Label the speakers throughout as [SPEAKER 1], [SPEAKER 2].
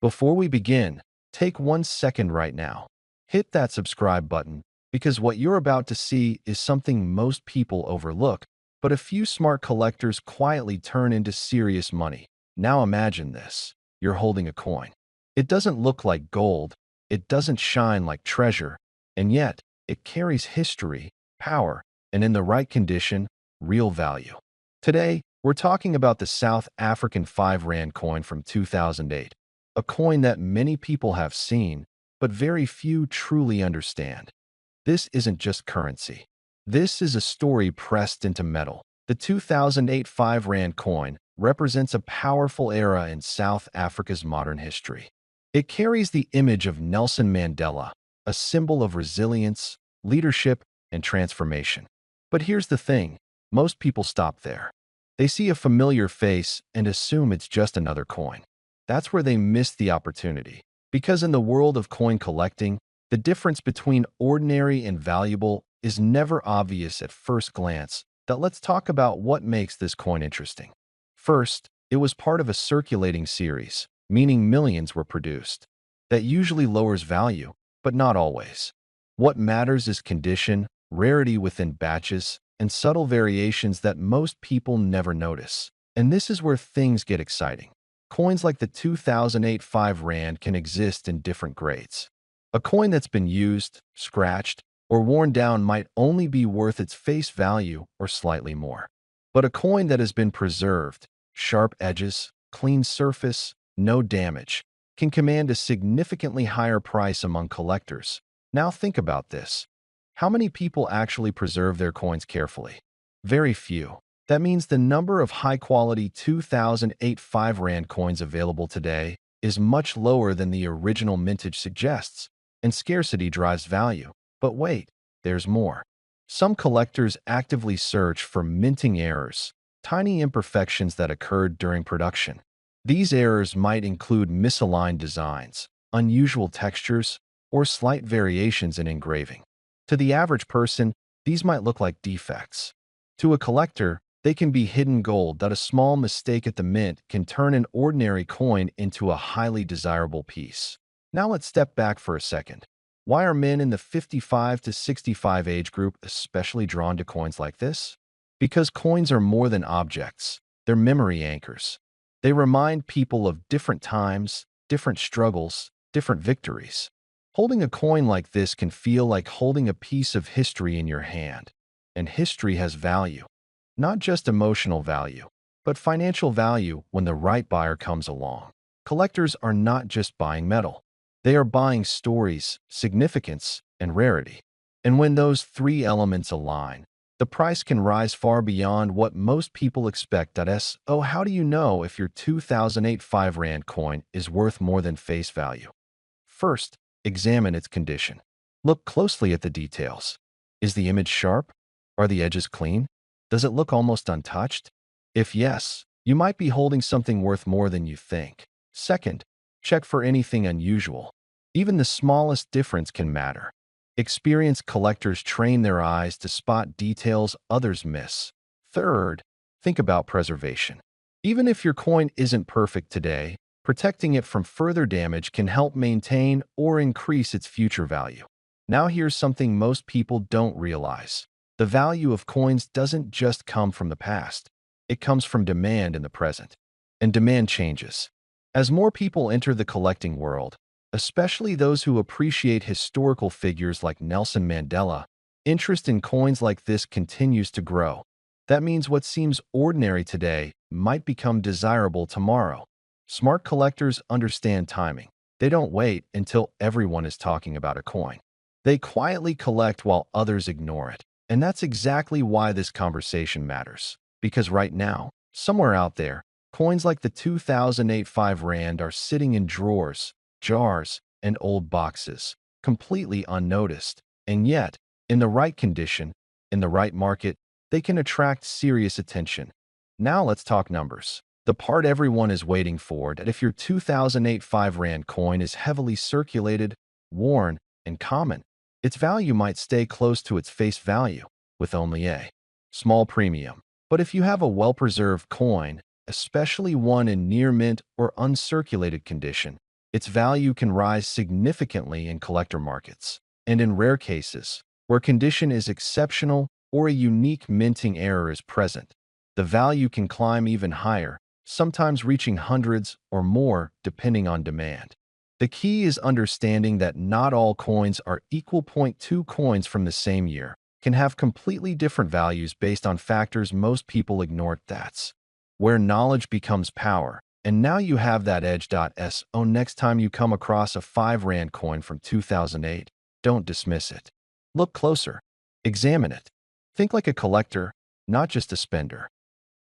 [SPEAKER 1] Before we begin, take 1 second right now. Hit that subscribe button because what you're about to see is something most people overlook, but a few smart collectors quietly turn into serious money. Now imagine this. You're holding a coin. It doesn't look like gold, it doesn't shine like treasure, and yet it carries history, power, and in the right condition, real value. Today, we're talking about the South African 5 Rand coin from 2008, a coin that many people have seen, but very few truly understand. This isn't just currency. This is a story pressed into metal. The 2008 5 Rand coin represents a powerful era in South Africa's modern history. It carries the image of Nelson Mandela, a symbol of resilience, leadership, and transformation. But here's the thing, most people stop there. They see a familiar face and assume it's just another coin. That's where they miss the opportunity. Because in the world of coin collecting, the difference between ordinary and valuable is never obvious at first glance. Let's talk about what makes this coin interesting. First, it was part of a circulating series, meaning millions were produced. That usually lowers value, but not always. What matters is condition, rarity within batches, and subtle variations that most people never notice. And this is where things get exciting. Coins like the 2008 5 Rand can exist in different grades. A coin that's been used, scratched, or worn down might only be worth its face value or slightly more. But a coin that has been preserved, sharp edges, clean surface, no damage, can command a significantly higher price among collectors. Now think about this. How many people actually preserve their coins carefully? Very few. That means the number of high-quality 2008 5 Rand coins available today is much lower than the original mintage suggests, and scarcity drives value. But wait, there's more. Some collectors actively search for minting errors, tiny imperfections that occurred during production. These errors might include misaligned designs, unusual textures, or slight variations in engraving. To the average person, these might look like defects. To a collector, they can be hidden gold that a small mistake at the mint can turn an ordinary coin into a highly desirable piece. Now let's step back for a second. Why are men in the 55 to 65 age group especially drawn to coins like this? Because coins are more than objects. They're memory anchors. They remind people of different times, different struggles, different victories. Holding a coin like this can feel like holding a piece of history in your hand. And history has value. Not just emotional value, but financial value when the right buyer comes along. Collectors are not just buying metal. They are buying stories, significance, and rarity. And when those three elements align, the price can rise far beyond what most people expect. So how do you know if your 2008 5 Rand coin is worth more than face value? First, examine its condition. Look closely at the details. Is the image sharp? Are the edges clean? Does it look almost untouched? If yes, you might be holding something worth more than you think. Second, check for anything unusual. Even the smallest difference can matter. Experienced collectors train their eyes to spot details others miss. Third, think about preservation. Even if your coin isn't perfect today, protecting it from further damage can help maintain or increase its future value. Now here's something most people don't realize. The value of coins doesn't just come from the past. It comes from demand in the present. And demand changes. As more people enter the collecting world, especially those who appreciate historical figures like Nelson Mandela, interest in coins like this continues to grow. That means what seems ordinary today might become desirable tomorrow. Smart collectors understand timing. They don't wait until everyone is talking about a coin. They quietly collect while others ignore it. And that's exactly why this conversation matters. Because right now, somewhere out there, coins like the 2008 5 Rand are sitting in drawers, jars, and old boxes, completely unnoticed. And yet, in the right condition, in the right market, they can attract serious attention. Now let's talk numbers. The part everyone is waiting for, that if your 2008 5 Rand coin is heavily circulated, worn, and common, its value might stay close to its face value, with only a small premium. But if you have a well-preserved coin, especially one in near mint or uncirculated condition, its value can rise significantly in collector markets. And in rare cases, where condition is exceptional or a unique minting error is present, the value can climb even higher, sometimes reaching hundreds or more depending on demand. The key is understanding that not all coins are equal. Point two coins from the same year can have completely different values based on factors most people ignore. That's where knowledge becomes power. And now you have that edge. So next time you come across a 5 Rand coin from 2008, don't dismiss it. Look closer. Examine it. Think like a collector, not just a spender.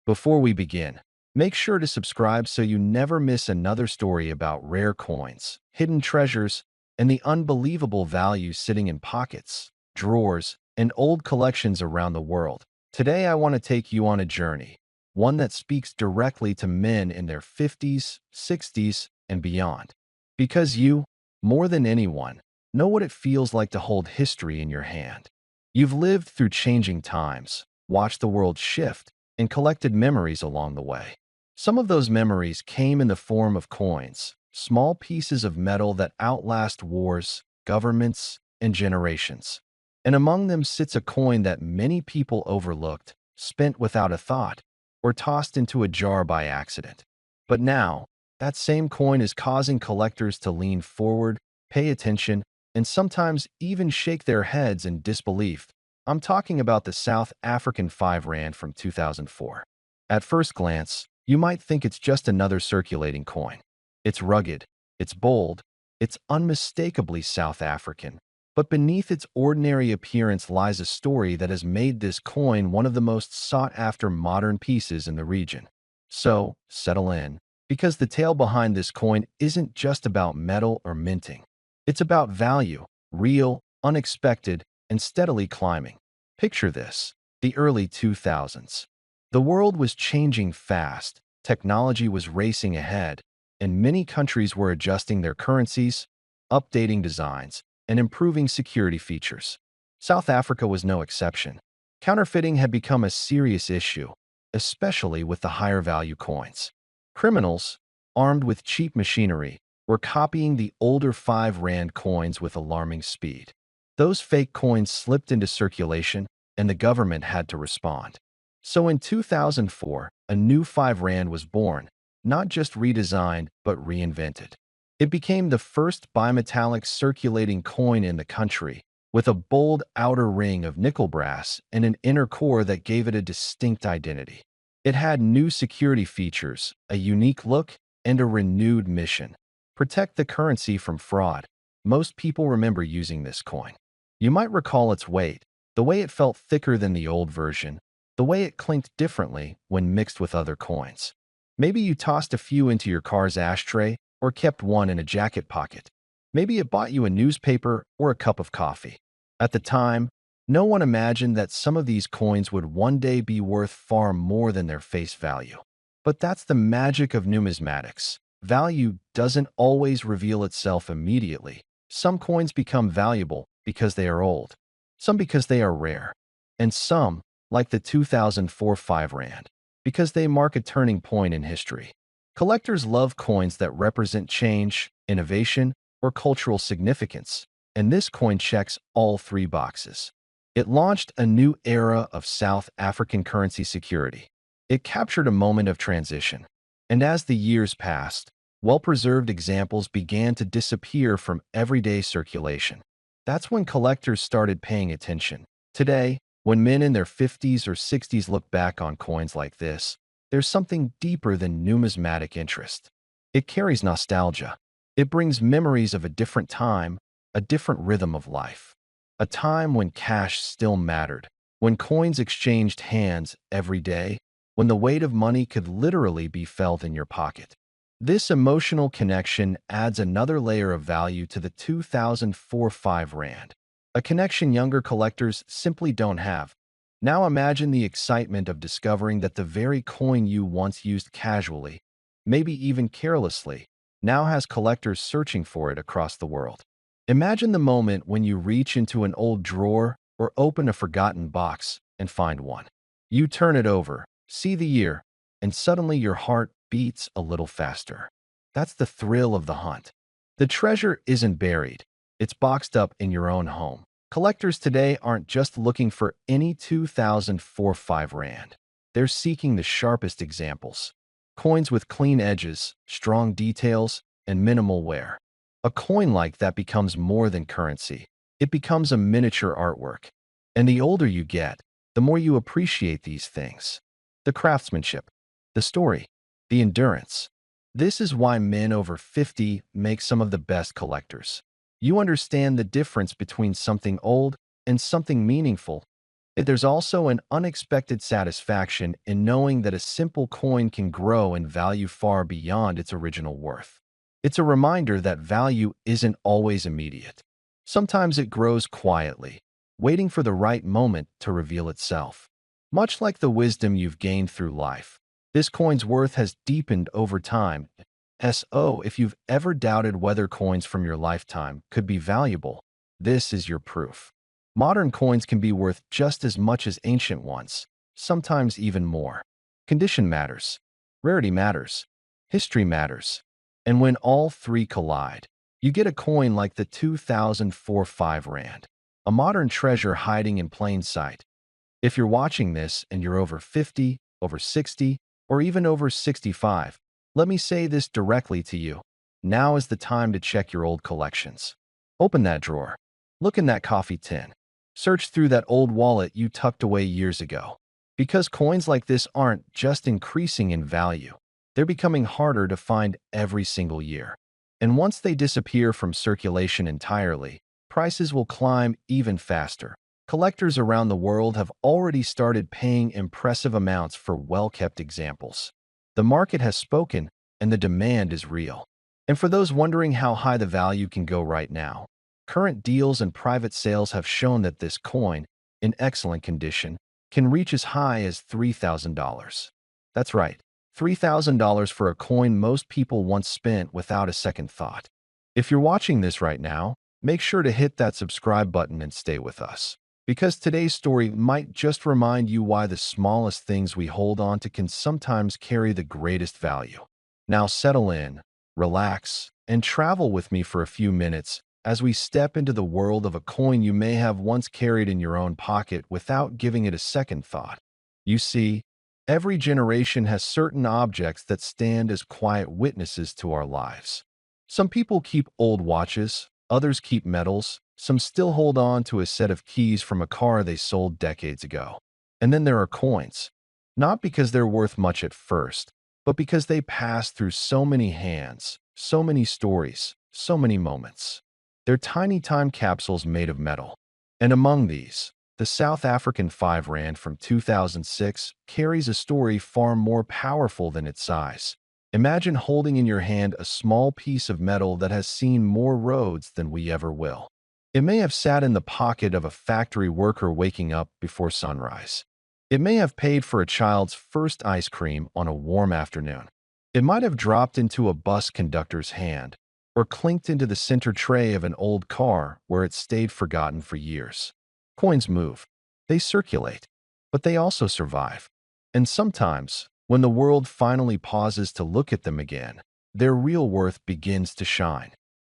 [SPEAKER 1] Before we begin, make sure to subscribe so you never miss another story about rare coins, hidden treasures, and the unbelievable value sitting in pockets, drawers, and old collections around the world. Today I want to take you on a journey, one that speaks directly to men in their 50s, 60s, and beyond. Because you, more than anyone, know what it feels like to hold history in your hand. You've lived through changing times, watched the world shift, and collected memories along the way. Some of those memories came in the form of coins, small pieces of metal that outlast wars, governments, and generations. And among them sits a coin that many people overlooked, spent without a thought, or tossed into a jar by accident. But now, that same coin is causing collectors to lean forward, pay attention, and sometimes even shake their heads in disbelief. I'm talking about the South African 5 Rand from 2004. At first glance, you might think it's just another circulating coin. It's rugged, it's bold, it's unmistakably South African. But beneath its ordinary appearance lies a story that has made this coin one of the most sought-after modern pieces in the region. So, settle in, because the tale behind this coin isn't just about metal or minting. It's about value, real, unexpected, and steadily climbing. Picture this: the early 2000s. The world was changing fast, technology was racing ahead, and many countries were adjusting their currencies, updating designs, and improving security features. South Africa was no exception. Counterfeiting had become a serious issue, especially with the higher value coins. Criminals, armed with cheap machinery, were copying the older 5 Rand coins with alarming speed. Those fake coins slipped into circulation, and the government had to respond. So in 2004, a new 5 Rand was born, not just redesigned, but reinvented. It became the first bimetallic circulating coin in the country, with a bold outer ring of nickel brass and an inner core that gave it a distinct identity. It had new security features, a unique look, and a renewed mission: protect the currency from fraud. Most people remember using this coin. You might recall its weight, the way it felt thicker than the old version, the way it clinked differently when mixed with other coins. Maybe you tossed a few into your car's ashtray or kept one in a jacket pocket. Maybe it bought you a newspaper or a cup of coffee. At the time, no one imagined that some of these coins would one day be worth far more than their face value. But that's the magic of numismatics. Value doesn't always reveal itself immediately. Some coins become valuable because they are old, some because they are rare, and some, like the 2004 5 Rand, because they mark a turning point in history. Collectors love coins that represent change, innovation, or cultural significance, and this coin checks all three boxes. It launched a new era of South African currency security. It captured a moment of transition, and as the years passed, well-preserved examples began to disappear from everyday circulation. That's when collectors started paying attention. Today, when men in their 50s or 60s look back on coins like this, there's something deeper than numismatic interest. It carries nostalgia. It brings memories of a different time, a different rhythm of life. A time when cash still mattered, when coins exchanged hands every day, when the weight of money could literally be felt in your pocket. This emotional connection adds another layer of value to the 2004 5 Rand, a connection younger collectors simply don't have. Now imagine the excitement of discovering that the very coin you once used casually, maybe even carelessly, now has collectors searching for it across the world. Imagine the moment when you reach into an old drawer or open a forgotten box and find one. You turn it over, see the year, and suddenly your heart beats a little faster. That's the thrill of the hunt. The treasure isn't buried. It's boxed up in your own home. Collectors today aren't just looking for any 2004-5 rand. They're seeking the sharpest examples. Coins with clean edges, strong details, and minimal wear. A coin like that becomes more than currency. It becomes a miniature artwork. And the older you get, the more you appreciate these things. The craftsmanship, the story, the endurance. This is why men over 50 make some of the best collectors. You understand the difference between something old and something meaningful. There's also an unexpected satisfaction in knowing that a simple coin can grow in value far beyond its original worth. It's a reminder that value isn't always immediate. Sometimes it grows quietly, waiting for the right moment to reveal itself. Much like the wisdom you've gained through life, this coin's worth has deepened over time. So, if you've ever doubted whether coins from your lifetime could be valuable, this is your proof. Modern coins can be worth just as much as ancient ones, sometimes even more. Condition matters, rarity matters, history matters. And when all three collide, you get a coin like the 2004-5 rand, a modern treasure hiding in plain sight. If you're watching this and you're over 50, over 60, or even over 65, let me say this directly to you. Now is the time to check your old collections. Open that drawer. Look in that coffee tin. Search through that old wallet you tucked away years ago. Because coins like this aren't just increasing in value, they're becoming harder to find every single year. And once they disappear from circulation entirely, prices will climb even faster. Collectors around the world have already started paying impressive amounts for well-kept examples. The market has spoken, and the demand is real. And for those wondering how high the value can go right now, current deals and private sales have shown that this coin, in excellent condition, can reach as high as $3,000. That's right, $3,000 for a coin most people once spent without a second thought. If you're watching this right now, make sure to hit that subscribe button and stay with us. Because today's story might just remind you why the smallest things we hold on to can sometimes carry the greatest value. Now settle in, relax, and travel with me for a few minutes as we step into the world of a coin you may have once carried in your own pocket without giving it a second thought. You see, every generation has certain objects that stand as quiet witnesses to our lives. Some people keep old watches, others keep medals, some still hold on to a set of keys from a car they sold decades ago. And then there are coins. Not because they're worth much at first, but because they pass through so many hands, so many stories, so many moments. They're tiny time capsules made of metal. And among these, the South African 5 rand from 2006 carries a story far more powerful than its size. Imagine holding in your hand a small piece of metal that has seen more roads than we ever will. It may have sat in the pocket of a factory worker waking up before sunrise. It may have paid for a child's first ice cream on a warm afternoon. It might have dropped into a bus conductor's hand, or clinked into the center tray of an old car where it stayed forgotten for years. Coins move. They circulate. But they also survive. And sometimes, when the world finally pauses to look at them again, their real worth begins to shine.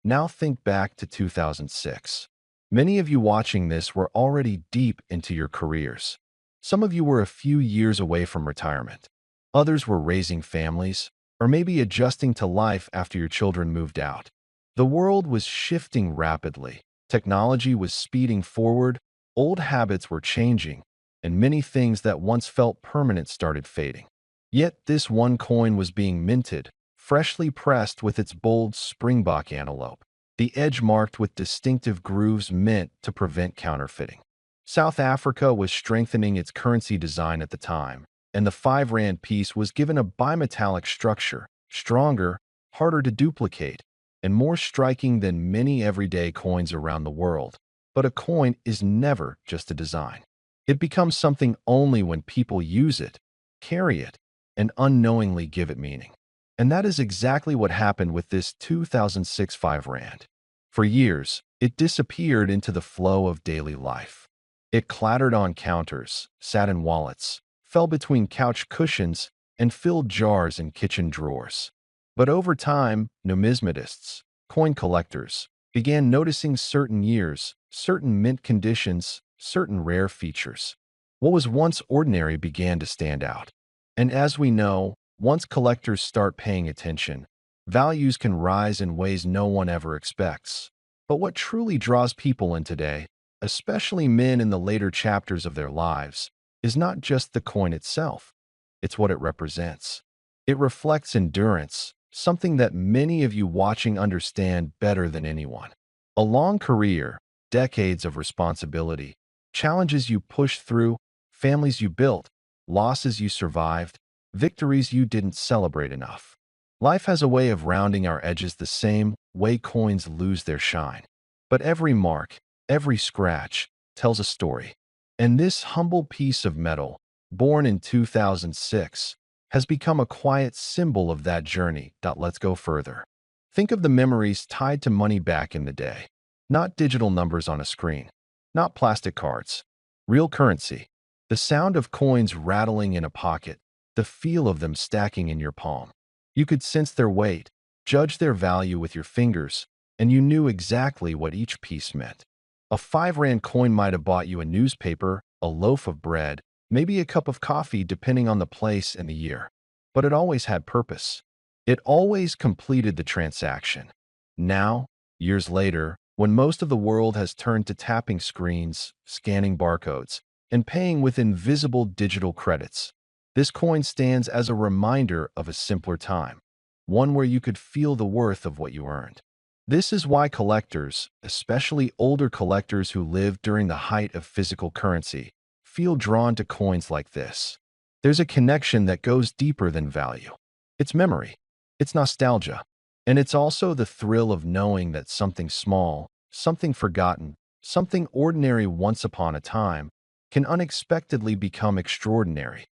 [SPEAKER 1] Now think back to 2006. Many of you watching this were already deep into your careers. Some of you were a few years away from retirement. Others were raising families, or maybe adjusting to life after your children moved out. The world was shifting rapidly. Technology was speeding forward, old habits were changing, and many things that once felt permanent started fading. Yet this one coin was being minted, freshly pressed with its bold springbok antelope, the edge marked with distinctive grooves meant to prevent counterfeiting. South Africa was strengthening its currency design at the time, and the 5 rand piece was given a bimetallic structure, stronger, harder to duplicate, and more striking than many everyday coins around the world. But a coin is never just a design. It becomes something only when people use it, carry it, and unknowingly give it meaning. And that is exactly what happened with this 2006 5 rand. For years, it disappeared into the flow of daily life. It clattered on counters, sat in wallets, fell between couch cushions, and filled jars in kitchen drawers. But over time, numismatists, coin collectors began noticing certain years, certain mint conditions, certain rare features. What was once ordinary began to stand out. And as we know, once collectors start paying attention, values can rise in ways no one ever expects. But what truly draws people in today, especially men in the later chapters of their lives, is not just the coin itself. It's what it represents. It reflects endurance, something that many of you watching understand better than anyone. A long career, decades of responsibility, challenges you pushed through, families you built, losses you survived, victories you didn't celebrate enough. Life has a way of rounding our edges the same way coins lose their shine. But every mark, every scratch, tells a story. And this humble piece of metal, born in 2006, has become a quiet symbol of that journey. Let's go further. Think of the memories tied to money back in the day. Not digital numbers on a screen, not plastic cards, real currency. The sound of coins rattling in a pocket, the feel of them stacking in your palm. You could sense their weight, judge their value with your fingers, and you knew exactly what each piece meant. A 5 Rand coin might have bought you a newspaper, a loaf of bread, maybe a cup of coffee depending on the place and the year. But it always had purpose. It always completed the transaction. Now, years later, when most of the world has turned to tapping screens, scanning barcodes, and paying with invisible digital credits, this coin stands as a reminder of a simpler time, one where you could feel the worth of what you earned. This is why collectors, especially older collectors who lived during the height of physical currency, feel drawn to coins like this. There's a connection that goes deeper than value. It's memory, it's nostalgia, and it's also the thrill of knowing that something small, something forgotten, something ordinary once upon a time, can unexpectedly become extraordinary.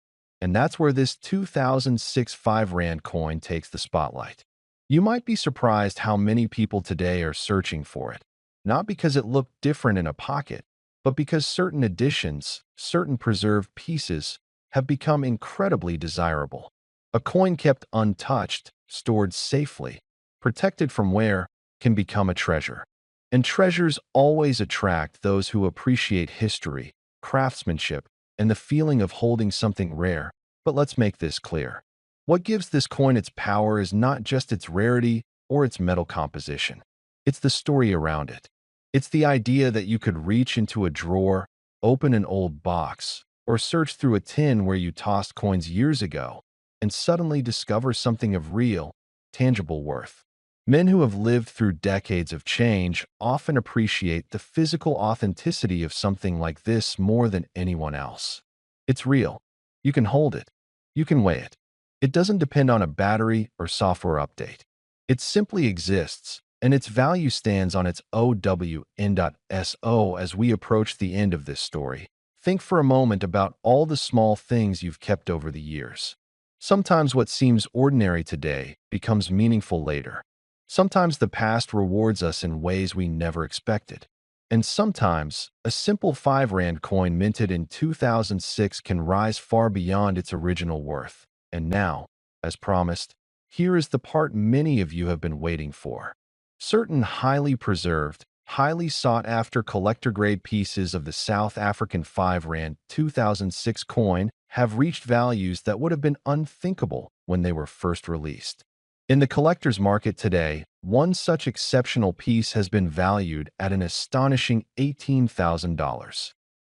[SPEAKER 1] And that's where this 2006 5 Rand coin takes the spotlight. You might be surprised how many people today are searching for it, not because it looked different in a pocket, but because certain editions, certain preserved pieces, have become incredibly desirable. A coin kept untouched, stored safely, protected from wear, can become a treasure. And treasures always attract those who appreciate history, craftsmanship, and the feeling of holding something rare. But let's make this clear. What gives this coin its power is not just its rarity or its metal composition. It's the story around it. It's the idea that you could reach into a drawer, open an old box, or search through a tin where you tossed coins years ago and suddenly discover something of real, tangible worth. Men who have lived through decades of change often appreciate the physical authenticity of something like this more than anyone else. It's real. You can hold it. You can weigh it. It doesn't depend on a battery or software update. It simply exists, and its value stands on its OWN.SO. As we approach the end of this story, think for a moment about all the small things you've kept over the years. Sometimes what seems ordinary today becomes meaningful later. Sometimes the past rewards us in ways we never expected. And sometimes, a simple 5 Rand coin minted in 2006 can rise far beyond its original worth. And now, as promised, here is the part many of you have been waiting for. Certain highly preserved, highly sought-after collector-grade pieces of the South African 5 Rand 2006 coin have reached values that would have been unthinkable when they were first released. In the collector's market today, one such exceptional piece has been valued at an astonishing $18,000.